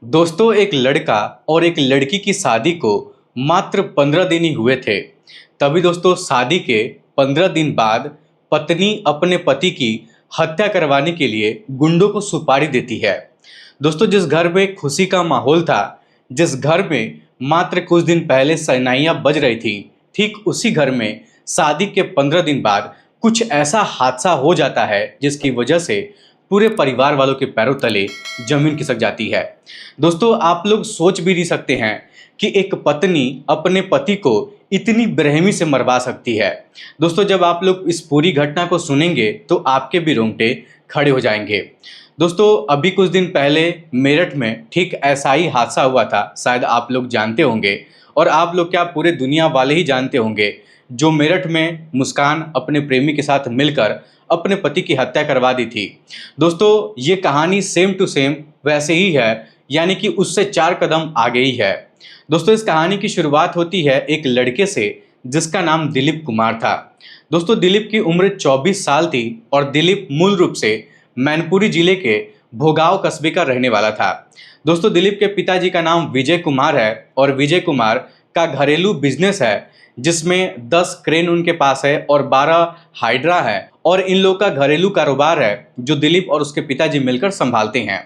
दोस्तों, एक लड़का और एक लड़की की शादी को मात्र 15 दिन ही हुए थे। तभी दोस्तों शादी के 15 दिन बाद पत्नी अपने पति की हत्या करवाने के लिए गुंडों को सुपारी देती है। दोस्तों, जिस घर में खुशी का माहौल था, जिस घर में मात्र कुछ दिन पहले शहनाइयाँ बज रही थी, ठीक उसी घर में शादी के 15 दिन बाद कुछ ऐसा हादसा हो जाता है जिसकी वजह से पूरे परिवार वालों के पैरों तले जमीन खिसक जाती है। दोस्तों, आप लोग सोच भी नहीं सकते हैं कि एक पत्नी अपने पति को इतनी बेरहमी से मरवा सकती है। दोस्तों, जब आप लोग इस पूरी घटना को सुनेंगे तो आपके भी रोंगटे खड़े हो जाएंगे। दोस्तों, अभी कुछ दिन पहले मेरठ में ठीक ऐसा ही हादसा हुआ था, शायद आप लोग जानते होंगे। और आप लोग क्या, पूरे दुनिया वाले ही जानते होंगे, जो मेरठ में मुस्कान अपने प्रेमी के साथ मिलकर अपने पति की हत्या करवा दी थी। दोस्तों, ये कहानी सेम टू सेम वैसे ही है, यानी कि उससे 4 कदम आगे ही है। दोस्तों, इस कहानी की शुरुआत होती है एक लड़के से जिसका नाम दिलीप कुमार था। दोस्तों, दिलीप की उम्र 24 साल थी और दिलीप मूल रूप से मैनपुरी जिले के भोगाव कस्बे का रहने वाला था। दोस्तों, दिलीप के पिताजी का नाम विजय कुमार है और विजय कुमार का घरेलू बिजनेस है जिसमें 10 क्रेन उनके पास है और 12 हाइड्रा है। और इन लोगों का घरेलू कारोबार है जो दिलीप और उसके पिताजी मिलकर संभालते हैं।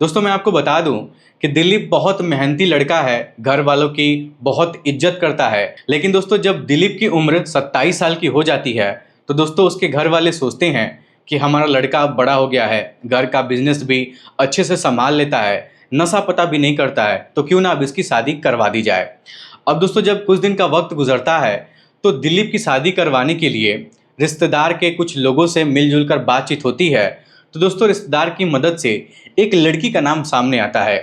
दोस्तों, मैं आपको बता दूं कि दिलीप बहुत मेहनती लड़का है, घर वालों की बहुत इज्जत करता है। लेकिन दोस्तों, जब दिलीप की उम्र 27 साल की हो जाती है तो दोस्तों उसके घर वाले सोचते हैं कि हमारा लड़का अब बड़ा हो गया है, घर का बिजनेस भी अच्छे से संभाल लेता है, नशा पता भी नहीं करता है, तो क्यों ना अब इसकी शादी करवा दी जाए। अब दोस्तों, जब कुछ दिन का वक्त गुजरता है तो दिलीप की शादी करवाने के लिए रिश्तेदार के कुछ लोगों से मिलजुल कर बातचीत होती है। तो दोस्तों, रिश्तेदार की मदद से एक लड़की का नाम सामने आता है।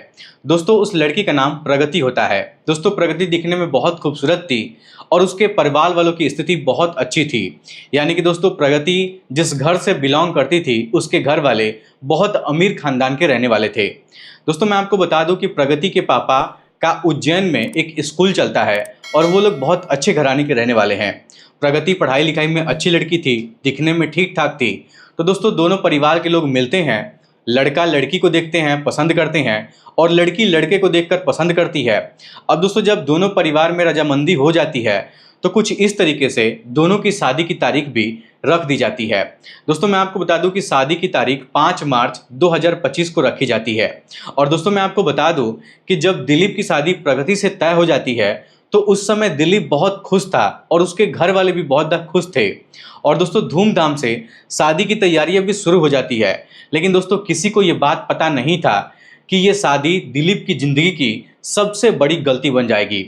दोस्तों, उस लड़की का नाम प्रगति होता है। दोस्तों, प्रगति दिखने में बहुत खूबसूरत थी और उसके परिवार वालों की स्थिति बहुत अच्छी थी। यानी कि दोस्तों, प्रगति जिस घर से बिलोंग करती थी उसके घर वाले बहुत अमीर खानदान के रहने वाले थे। दोस्तों, मैं आपको बता दूं कि प्रगति के पापा का उज्जैन में एक स्कूल चलता है और वो लोग बहुत अच्छे घराने के रहने वाले हैं। प्रगति पढ़ाई लिखाई में अच्छी लड़की थी, दिखने में ठीक ठाक थी। तो दोस्तों, दोनों परिवार के लोग मिलते हैं, लड़का लड़की को देखते हैं, पसंद करते हैं और लड़की लड़के को देखकर पसंद करती है। अब दोस्तों, जब दोनों परिवार में रजामंदी हो जाती है तो कुछ इस तरीके से दोनों की शादी की तारीख भी रख दी जाती है। दोस्तों, मैं आपको बता दूं कि शादी की तारीख 5 मार्च 2025 को रखी जाती है। और दोस्तों, मैं आपको बता दूं कि जब दिलीप की शादी प्रगति से तय हो जाती है तो उस समय दिलीप बहुत खुश था और उसके घर वाले भी बहुत ज़्यादा खुश थे। और दोस्तों, धूमधाम से शादी की तैयारियां भी शुरू हो जाती है। लेकिन दोस्तों, किसी को ये बात पता नहीं था कि ये शादी दिलीप की ज़िंदगी की सबसे बड़ी गलती बन जाएगी।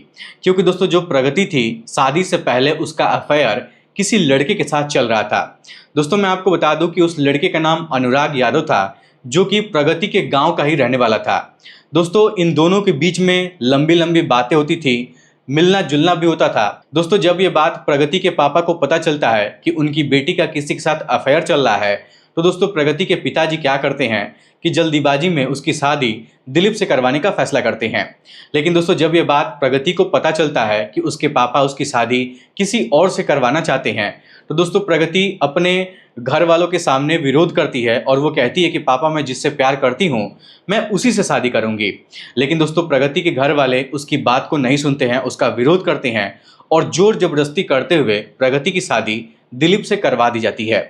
क्योंकि दोस्तों, जो प्रगति थी, शादी से पहले उसका अफेयर किसी लड़के के साथ चल रहा था। दोस्तों, मैं आपको बता दूं कि उस लड़के का नाम अनुराग यादव था जो कि प्रगति के गांव का ही रहने वाला था। दोस्तों, इन दोनों के बीच में लंबी लंबी बातें होती थी, मिलना जुलना भी होता था। दोस्तों, जब ये बात प्रगति के पापा को पता चलता है कि उनकी बेटी का किसी के साथ अफेयर चल रहा है तो दोस्तों, प्रगति के पिताजी क्या करते हैं कि जल्दीबाजी में उसकी शादी दिलीप से करवाने का फैसला करते हैं। लेकिन दोस्तों, जब ये बात प्रगति को पता चलता है कि उसके पापा उसकी शादी किसी और से करवाना चाहते हैं तो दोस्तों, प्रगति अपने घर वालों के सामने विरोध करती है और वो कहती है कि पापा, मैं जिससे प्यार करती हूँ मैं उसी से शादी करूँगी। लेकिन दोस्तों, प्रगति के घर वाले उसकी बात को नहीं सुनते हैं, उसका विरोध करते हैं और जोर जबरदस्ती करते हुए प्रगति की शादी दिलीप से करवा दी जाती है।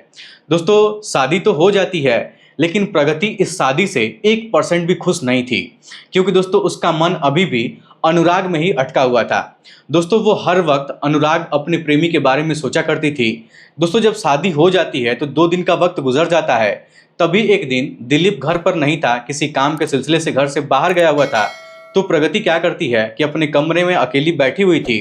दोस्तों, शादी तो हो जाती है लेकिन प्रगति इस शादी से 1% भी खुश नहीं थी, क्योंकि दोस्तों उसका मन अभी भी अनुराग में ही अटका हुआ था। दोस्तों, वो हर वक्त अनुराग अपने प्रेमी के बारे में सोचा करती थी। दोस्तों, जब शादी हो जाती है तो 2 दिन का वक्त गुजर जाता है। तभी एक दिन दिलीप घर पर नहीं था, किसी काम के सिलसिले से घर से बाहर गया हुआ था। तो प्रगति क्या करती है कि अपने कमरे में अकेली बैठी हुई थी।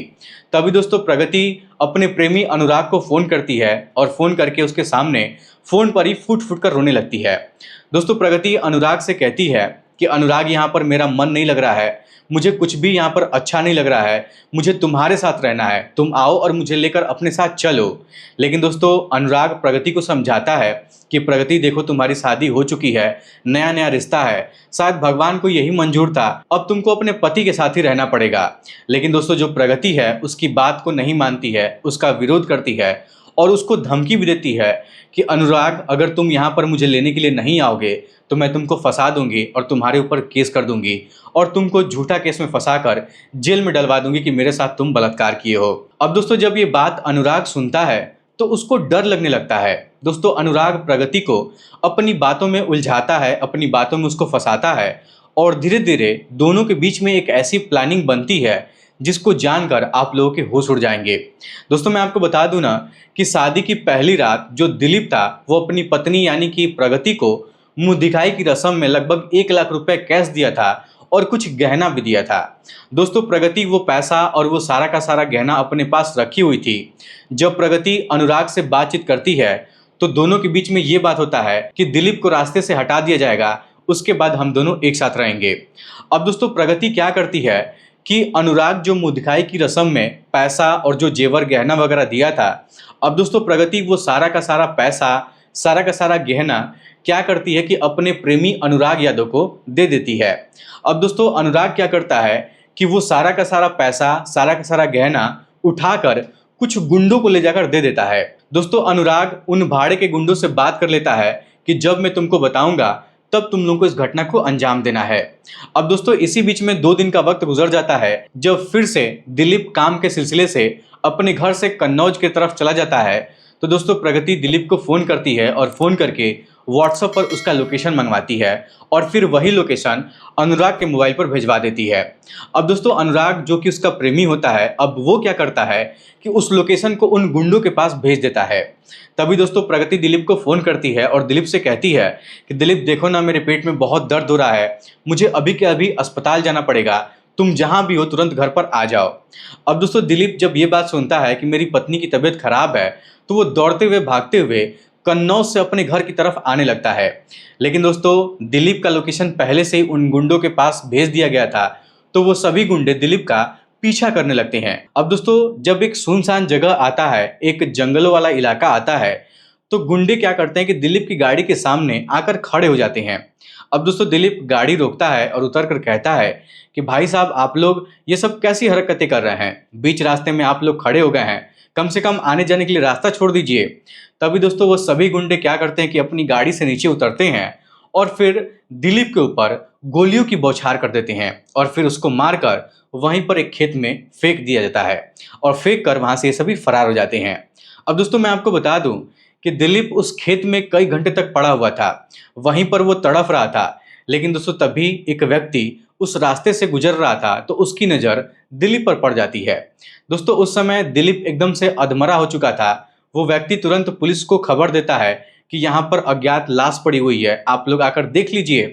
तभी दोस्तों, प्रगति अपने प्रेमी अनुराग को फ़ोन करती है और फ़ोन करके उसके सामने फ़ोन पर ही फूट फूट कर रोने लगती है। दोस्तों, प्रगति अनुराग से कहती है कि अनुराग, यहाँ पर मेरा मन नहीं लग रहा है, मुझे कुछ भी यहाँ पर अच्छा नहीं लग रहा है, मुझे तुम्हारे साथ रहना है, तुम आओ और मुझे लेकर अपने साथ चलो। लेकिन दोस्तों, अनुराग प्रगति को समझाता है कि प्रगति देखो, तुम्हारी शादी हो चुकी है, नया नया रिश्ता है, शायद भगवान को यही मंजूर था, अब तुमको अपने पति के साथ ही रहना पड़ेगा। लेकिन दोस्तों, जो प्रगति है उसकी बात को नहीं मानती है, उसका विरोध करती है और उसको धमकी भी देती है कि अनुराग, अगर तुम यहाँ पर मुझे लेने के लिए नहीं आओगे तो मैं तुमको फंसा दूंगी और तुम्हारे ऊपर केस कर दूंगी और तुमको झूठा केस में फंसाकर जेल में डलवा दूंगी कि मेरे साथ तुम बलात्कार किए हो। अब दोस्तों जब ये बात अनुराग सुनता है तो उसको डर लगने लगता है। दोस्तों अनुराग प्रगति को अपनी बातों में उलझाता है, अपनी बातों में उसको फंसाता है और धीरे धीरे दोनों के बीच में एक ऐसी प्लानिंग बनती है जिसको जानकर आप लोगों के होश उड़ जाएंगे। दोस्तों मैं आपको बता दूं ना कि शादी की पहली रात जो दिलीप था वो अपनी पत्नी यानी कि प्रगति को मुंह दिखाई की रस्म में लगभग 1 लाख रुपए कैश दिया था और कुछ गहना भी दिया था। दोस्तों प्रगति वो पैसा और वो सारा का सारा गहना अपने पास रखी हुई थी। जब प्रगति अनुराग से बातचीत करती है तो दोनों के बीच में ये बात होता है कि दिलीप को रास्ते से हटा दिया जाएगा, उसके बाद हम दोनों एक साथ रहेंगे। अब दोस्तों प्रगति क्या करती है कि अनुराग जो मुंह दिखाई की रस्म में पैसा और जो जेवर गहना वगैरह दिया था, अब दोस्तों प्रगति वो सारा का सारा पैसा, सारा का सारा गहना क्या करती है कि अपने प्रेमी अनुराग यादव को दे देती है। अब दोस्तों अनुराग क्या करता है कि वो सारा का सारा पैसा, सारा का सारा गहना उठाकर कुछ गुंडों को ले जाकर दे देता है। दोस्तों अनुराग उन भाड़े के गुंडों से बात कर लेता है कि जब मैं तुमको बताऊंगा तब तुम लोगों को इस घटना को अंजाम देना है। अब दोस्तों इसी बीच में 2 दिन का वक्त गुजर जाता है जब फिर से दिलीप काम के सिलसिले से अपने घर से कन्नौज की तरफ चला जाता है। तो दोस्तों प्रगति दिलीप को फ़ोन करती है और फ़ोन करके व्हाट्सएप पर उसका लोकेशन मंगवाती है और फिर वही लोकेशन अनुराग के मोबाइल पर भिजवा देती है। अब दोस्तों अनुराग जो कि उसका प्रेमी होता है, अब वो क्या करता है कि उस लोकेशन को उन गुंडों के पास भेज देता है। तभी दोस्तों प्रगति दिलीप को फ़ोन करती है और दिलीप से कहती है कि दिलीप देखो ना, मेरे पेट में बहुत दर्द हो रहा है, मुझे अभी के अभी अस्पताल जाना पड़ेगा, तुम जहाँ भी हो तुरंत घर पर आ जाओ। अब दोस्तों दिलीप जब ये बात सुनता है कि मेरी पत्नी की तबीयत खराब है तो वो दौड़ते हुए भागते हुए कन्नौज से अपने घर की तरफ आने लगता है। लेकिन दोस्तों दिलीप का लोकेशन पहले से ही उन गुंडों के पास भेज दिया गया था, तो वो सभी गुंडे दिलीप का पीछा करने लगते हैं। अब दोस्तों जब एक सुनसान जगह आता है, एक जंगलों वाला इलाका आता है, तो गुंडे क्या करते हैं कि दिलीप की गाड़ी के सामने आकर खड़े हो जाते हैं। अब दोस्तों दिलीप गाड़ी रोकता है और उतर कर कहता है कि भाई साहब आप लोग ये सब कैसी हरकतें कर रहे हैं, बीच रास्ते में आप लोग खड़े हो गए हैं, कम से कम आने जाने के लिए रास्ता छोड़ दीजिए। तभी दोस्तों वो सभी गुंडे क्या करते हैं कि अपनी गाड़ी से नीचे उतरते हैं और फिर दिलीप के ऊपर गोलियों की बौछार कर देते हैं और फिर उसको मारकर वहीं पर एक खेत में फेंक दिया जाता है और फेंक कर वहां से ये सभी फरार हो जाते हैं। अब दोस्तों मैं आपको बता दूं कि दिलीप उस खेत में कई घंटे तक पड़ा हुआ था, वहीं पर वो तड़फ रहा था। लेकिन दोस्तों तभी एक व्यक्ति उस रास्ते से गुजर रहा था तो उसकी नज़र दिलीप पर पड़ जाती है। दोस्तों उस समय दिलीप एकदम से अधमरा हो चुका था। वो व्यक्ति तुरंत पुलिस को खबर देता है कि यहाँ पर अज्ञात लाश पड़ी हुई है, आप लोग आकर देख लीजिए।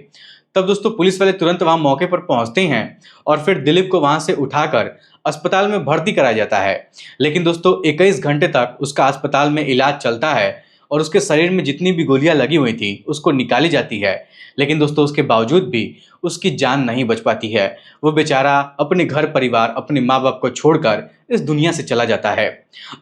तब दोस्तों पुलिस वाले तुरंत वहाँ मौके पर पहुँचते हैं और फिर दिलीप को वहाँ से उठाकर अस्पताल में भर्ती कराया जाता है। लेकिन दोस्तों 21 घंटे तक उसका अस्पताल में इलाज चलता है और उसके शरीर में जितनी भी गोलियां लगी हुई थी उसको निकाली जाती है। लेकिन दोस्तों उसके बावजूद भी उसकी जान नहीं बच पाती है। वो बेचारा अपने घर परिवार, अपने माँ बाप को छोड़कर इस दुनिया से चला जाता है।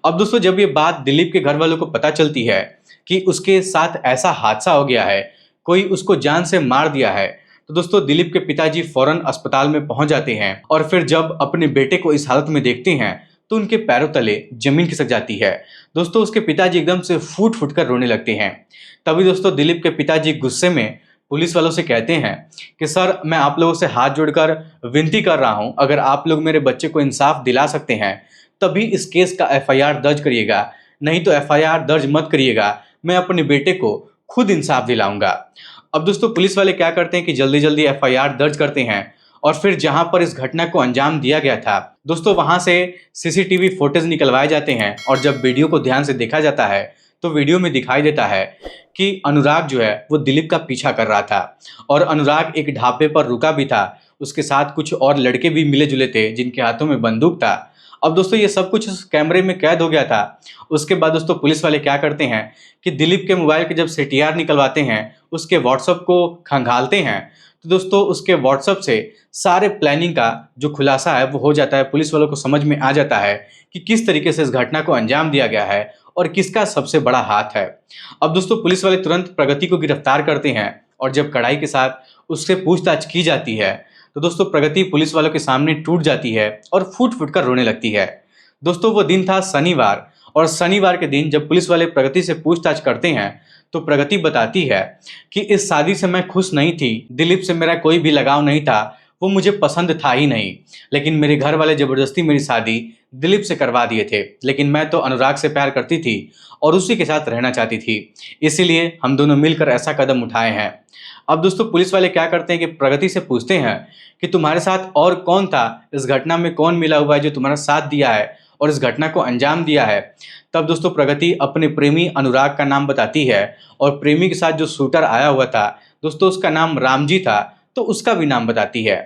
अब दोस्तों जब ये बात दिलीप के घर वालों को पता चलती है कि उसके साथ ऐसा हादसा हो गया है, कोई उसको जान से मार दिया है, तो दोस्तों दिलीप के पिताजी फौरन अस्पताल में पहुंच जाते हैं और फिर जब अपने बेटे को इस हालत में देखते हैं तो उनके पैरों तले जमीन खिसक जाती है। दोस्तों उसके पिताजी एकदम से फूट फूट कर रोने लगते हैं। तभी दोस्तों दिलीप के पिताजी गुस्से में पुलिस वालों से कहते हैं कि सर मैं आप लोगों से हाथ जोड़कर विनती कर रहा हूं, अगर आप लोग मेरे बच्चे को इंसाफ दिला सकते हैं तभी इस केस का एफआईआर दर्ज करिएगा, नहीं तो एफआईआर दर्ज मत करिएगा, मैं अपने बेटे को खुद इंसाफ दिलाऊंगा। अब दोस्तों पुलिस वाले क्या करते हैं कि जल्दी जल्दी एफआईआर दर्ज करते हैं और फिर जहां पर इस घटना को अंजाम दिया गया था दोस्तों वहां से सीसीटीवी फुटेज निकलवाए जाते हैं और जब वीडियो को ध्यान से देखा जाता है तो वीडियो में दिखाई देता है कि अनुराग जो है वो दिलीप का पीछा कर रहा था और अनुराग एक ढाबे पर रुका भी था, उसके साथ कुछ और लड़के भी मिले जुले थे जिनके हाथों में बंदूक था। अब दोस्तों ये सब कुछ कैमरे में कैद हो गया था। उसके बाद दोस्तों पुलिस वाले क्या करते हैं कि दिलीप के मोबाइल के जब सीटीआर निकलवाते हैं, उसके व्हाट्सएप को खंगालते हैं, तो दोस्तों उसके व्हाट्सएप से सारे प्लानिंग का जो खुलासा है वो हो जाता है। पुलिस वालों को समझ में आ जाता है कि किस तरीके से इस घटना को अंजाम दिया गया है और किसका सबसे बड़ा हाथ है। अब दोस्तों पुलिस वाले तुरंत प्रगति को गिरफ्तार करते हैं और जब कड़ाई के साथ उससे पूछताछ की जाती है तो दोस्तों प्रगति पुलिस वालों के सामने टूट जाती है और फूट फूट कर रोने लगती है। दोस्तों वो दिन था शनिवार और शनिवार के दिन जब पुलिस वाले प्रगति से पूछताछ करते हैं तो प्रगति बताती है कि इस शादी से मैं खुश नहीं थी, दिलीप से मेरा कोई भी लगाव नहीं था, वो मुझे पसंद था ही नहीं। लेकिन मेरे घर वाले ज़बरदस्ती मेरी शादी दिलीप से करवा दिए थे, लेकिन मैं तो अनुराग से प्यार करती थी और उसी के साथ रहना चाहती थी, इसीलिए हम दोनों मिलकर ऐसा कदम उठाए हैं। अब दोस्तों पुलिस वाले क्या करते हैं कि प्रगति से पूछते हैं कि तुम्हारे साथ और कौन था, इस घटना में कौन मिला हुआ है जो तुम्हारा साथ दिया है और इस घटना को अंजाम दिया है। तब दोस्तों प्रगति अपने प्रेमी अनुराग का नाम बताती है और प्रेमी के साथ जो शूटर आया हुआ था दोस्तों उसका नाम रामजी था, तो उसका भी नाम बताती है।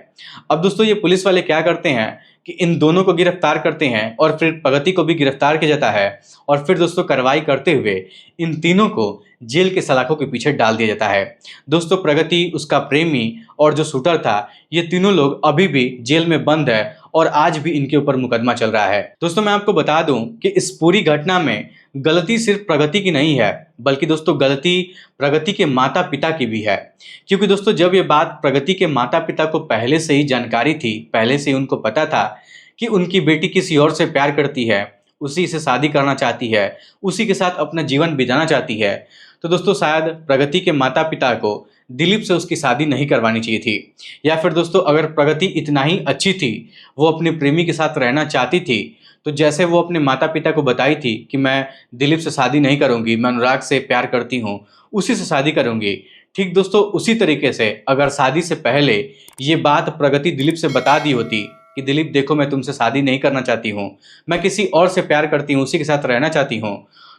अब दोस्तों ये पुलिस वाले क्या करते हैं कि इन दोनों को गिरफ्तार करते हैं और फिर प्रगति को भी गिरफ्तार किया जाता है और फिर दोस्तों कार्रवाई करते हुए इन तीनों को जेल के सलाखों के पीछे डाल दिया जाता है। दोस्तों प्रगति, उसका प्रेमी और जो शूटर था, ये तीनों लोग अभी भी जेल में बंद है और आज भी इनके ऊपर मुकदमा चल रहा है। दोस्तों मैं आपको बता दूं कि इस पूरी घटना में गलती सिर्फ प्रगति की नहीं है, बल्कि दोस्तों गलती प्रगति के माता पिता की भी है। क्योंकि दोस्तों जब ये बात प्रगति के माता पिता को पहले से ही जानकारी थी, पहले से ही उनको पता था कि उनकी बेटी किसी और से प्यार करती है, उसी से शादी करना चाहती है, उसी के साथ अपना जीवन बिताना चाहती है, तो दोस्तों शायद प्रगति के माता पिता को दिलीप से उसकी शादी नहीं करवानी चाहिए थी। या फिर दोस्तों अगर प्रगति इतना ही अच्छी थी, वो अपने प्रेमी के साथ रहना चाहती थी, तो जैसे वो अपने माता पिता को बताई थी कि मैं दिलीप से शादी नहीं करूंगी, मैं अनुराग से प्यार करती हूँ, उसी से शादी करूंगी, ठीक दोस्तों उसी तरीके से अगर शादी से पहले ये बात प्रगति दिलीप से बता दी होती कि दिलीप देखो मैं तुमसे शादी नहीं करना चाहती हूँ, मैं किसी और से प्यार करती हूँ, उसी के साथ रहना चाहती हूँ,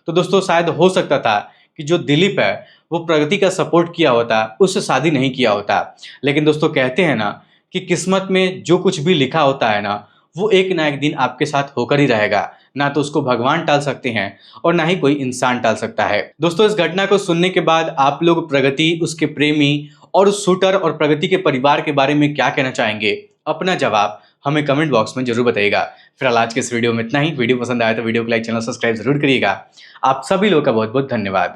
तो दोस्तों शायद हो सकता था कि जो दिलीप है वो प्रगति का सपोर्ट किया होता, उससे शादी नहीं किया होता। लेकिन दोस्तों कहते हैं ना कि किस्मत में जो कुछ भी लिखा होता है ना, वो एक ना एक दिन आपके साथ होकर ही रहेगा, ना तो उसको भगवान टाल सकते हैं और ना ही कोई इंसान टाल सकता है। दोस्तों इस घटना को सुनने के बाद आप लोग प्रगति, उसके प्रेमी और उस शूटर और प्रगति के परिवार के बारे में क्या कहना चाहेंगे? अपना जवाब हमें कमेंट बॉक्स में जरूर बताइएगा। फिलहाल आज के इस वीडियो में इतना ही। वीडियो पसंद आया तो वीडियो को लाइक, चैनल सब्सक्राइब जरूर करिएगा। आप सभी लोगों का बहुत बहुत धन्यवाद।